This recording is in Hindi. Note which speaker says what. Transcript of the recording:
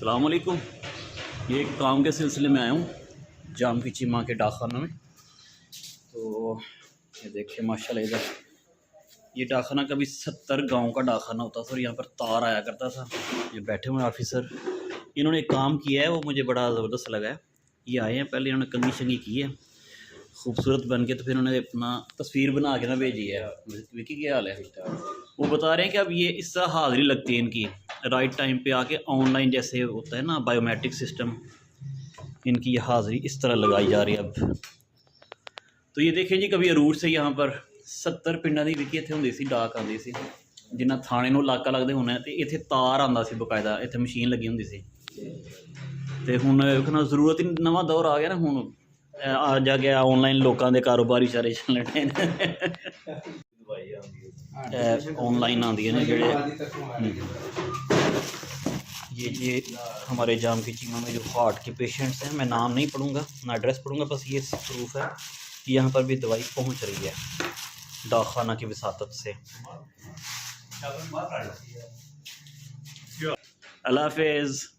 Speaker 1: अस्सलाम वालेकुम। ये एक काम के सिलसिले में आया हूँ जाम की चीमा के डाकखाना में। तो ये देखिए माशाल्लाह, इधर ये डाकखाना कभी 70 गांव का डाकखाना होता था और यहाँ पर तार आया करता था। ये बैठे हुए ऑफिसर, इन्होंने एक काम किया है वो मुझे बड़ा ज़बरदस्त लगा है। ये आए हैं, पहले इन्होंने कंगी शंगी की है खूबसूरत बन के, तो फिर उन्होंने अपना तस्वीर बना के ना भेजी है। विकी क्या हाल है? वो बता रहे हैं कि अब ये इस तरह हाज़िरी लगती है इनकी राइट टाइम पे आके, ऑनलाइन जैसे होता है ना बायोमेट्रिक सिस्टम, इनकी ये हाज़िरी इस तरह लगाई जा रही है अब। तो ये देखें जी, कभी अरूर से यहाँ पर 70 पिंडां दी विकी इत्थे हुंदी सी, डाक आती सी, जिन्ना थाने नूं इलाका लगदे होना, ते इत्थे तार आंदा सी बकायदा, इत्थे मशीन लगी हुंदी सी। ते हुण जरूरत ही नवां दौर आ गया ना, हुण आ जा गया ऑनलाइन, लोगों के कारोबारी सारे चलने ऑनलाइन आंदी है जेह्ड़े। ये हमारे जाम की चीमा में जो हार्ट के पेशेंट्स हैं, मैं नाम नहीं पढ़ूँगा ना एड्रेस पढ़ूँगा, बस ये प्रूफ है कि यहाँ पर भी दवाई पहुँच रही है डाकखाना की वसातत से। अल्लाह हाफिज़।